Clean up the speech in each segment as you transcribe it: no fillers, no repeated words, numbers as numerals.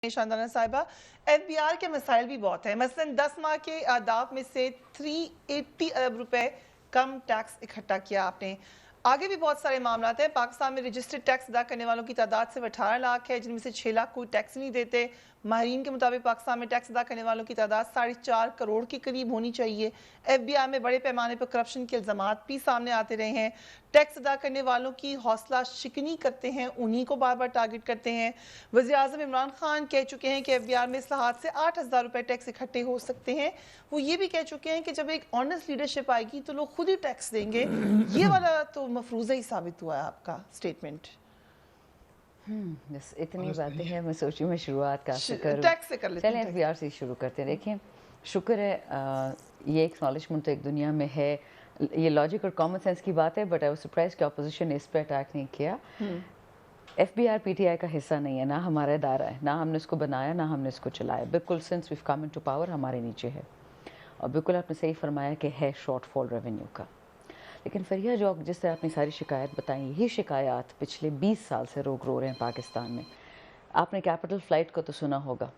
शानदाना साहिबा, एफबीआर के मसाइल भी बहुत हैं। मसलन 10 माह के आदाब में से 380 अरब रुपए कम टैक्स इकट्ठा किया आपने। आगे भी बहुत सारे मामला हैं। पाकिस्तान में रजिस्टर्ड टैक्स अदा करने वालों की तादाद सिर्फ 18 लाख है, जिनमें से 6 लाख कोई टैक्स नहीं देते। माहिरीन के मुताबिक पाकिस्तान में टैक्स अदा करने वालों की तादाद 4.5 करोड़ के करीब होनी चाहिए। एफबीआर में बड़े पैमाने पर करप्शन के इल्जामात भी सामने आते रहे हैं। टैक्स अदा करने वालों की हौसला शिकनी करते हैं, उन्हीं को बार बार टारगेट करते हैं। वज़ीर आज़म इमरान खान कह चुके हैं कि एफबीआर में इस्लाहात से 8,000 रुपए टैक्स इकट्ठे हो सकते हैं। वो ये भी कह चुके हैं कि जब एक ऑनेस्ट लीडरशिप आएगी तो लोग खुद ही टैक्स देंगे। ये वाला तो मफरूज़ा ही साबित हुआ है आपका स्टेटमेंट। बस इतनी बातें हैं। मैं सोची मैं शुरुआत का करूं। टैक्स से कर लेते हैं। चलें एफबीआर से शुरू करते हैं। देखिए, शुक्र है ये एक्नॉलेजमेंट तो एक दुनिया में है। ये लॉजिक और कॉमन सेंस की बात है, बट आई वाज सरप्राइज्ड कि अपोजिशन ने इस पे अटैक नहीं किया। एफबीआर पीटीआई का हिस्सा नहीं है, ना हमारा इदारा है, ना हमने इसको बनाया, ना हमने इसको चलाया। बिल्कुल since we come into power हमारे नीचे है। और बिल्कुल आपने सही फरमाया कि है शॉर्टफॉल रेवेन्यू का। लेकिन फरिया, जो जिस तरह आपने सारी शिकायत बताई, यही शिकायत पिछले 20 साल से लोग रो रहे हैं पाकिस्तान में। आपने कैपिटल फ्लाइट को तो सुना होगा,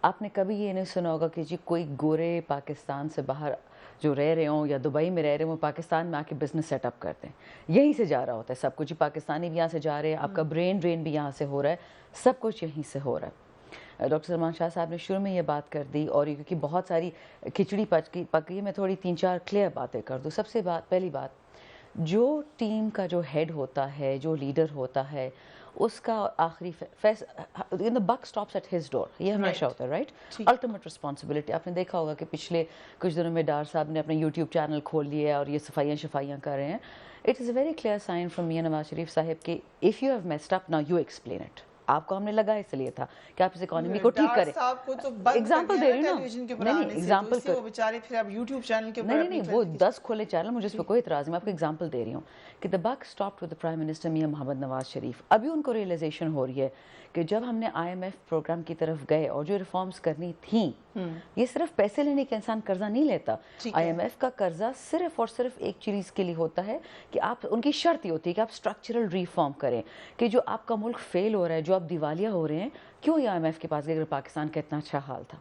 आपने कभी ये नहीं सुना होगा कि जी कोई गोरे पाकिस्तान से बाहर जो रह रहे हों या दुबई में रह रहे हों, पाकिस्तान में आके बिजनेस सेटअप करते हैं। यहीं से जा रहा होता है सब कुछ। पाकिस्तानी भी यहाँ से जा रहे हैं, आपका ब्रेन ड्रेन भी यहाँ से हो रहा है, सब कुछ यहीं से हो रहा है। डॉक्टर सलमान शाह साहब ने शुरू में ये बात कर दी, और क्योंकि बहुत सारी खिचड़ी पक गई, मैं थोड़ी 3-4 क्लियर बातें कर दूँ। सबसे पहली बात, जो टीम का जो हेड होता है, जो लीडर होता है, उसका आखिरी the buck stops at his door. ये हमेशा होता है, राइट? Ultimate responsibility. आपने देखा होगा कि पिछले कुछ दिनों में डार साहब ने अपने यूट्यूब चैनल खोल लिया है और ये सफाइयाँ कर रहे हैं। It is a very clear sign from Mian Nawaz Sharif sahab कि if you have messed up, now you explain it. आपको हमने लगा इसलिए था कि आप इस इकोनॉमी को ठीक करें। एग्जाम्पल दे रही हूँ ना, नहीं एग्जाम्पल कर, बेचारे फिर आप यूट्यूब चैनल के नहीं वो 10 खोले चैनल, मुझे इस पर कोई इतराज़ नहीं। मैं आपको एग्जाम्पल दे रही हूँ कि the buck stopped with the prime minister Mian Mohammad Nawaz Sharif. अभी उनको रियलाइजेशन हो रही है कि जब हमने IMF प्रोग्राम की तरफ गए और जो रिफॉर्म्स करनी थी, ये सिर्फ पैसे लेने के इंसान कर्जा नहीं लेता। IMF का कर्जा सिर्फ और सिर्फ एक चीज़ के लिए होता है कि आप, उनकी शर्त ये होती है कि आप स्ट्रक्चरल रिफॉर्म करें, कि जो आपका मुल्क फेल हो रहा है, जो आप दिवालिया हो रहे हैं, क्यों ये IMF के पास गए? अगर पाकिस्तान का इतना अच्छा हाल था,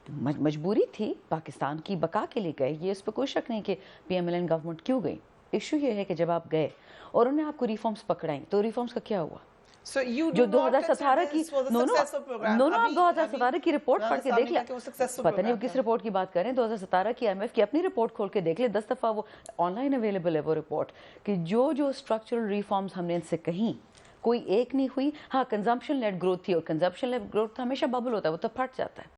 मजबूरी थी, पाकिस्तान की बका के लिए गए, ये इस पर कोई शक नहीं कि PMLN गवर्नमेंट क्यों गई। इशू ये है कि जब आप गए और उन्होंने आपको रिफॉर्म्स पकड़ाई, तो रिफॉर्म्स का क्या हुआ? जो 2017 की आप 2017 की रिपोर्ट पढ़ के देख ले, पता नहीं किस रिपोर्ट की बात करें। 2017 की IMF की अपनी रिपोर्ट खोल के देख ले, 10 दफ़ा वो ऑनलाइन अवेलेबल है वो रिपोर्ट, कि जो स्ट्रक्चरल रिफॉर्म्स हमने इनसे कहीं, कोई एक नहीं हुई। हाँ, कंजम्पशन लेड ग्रोथ थी, और कंजम्पशन लेड ग्रोथ हमेशा बबल होता है, वो तो फट जाता है।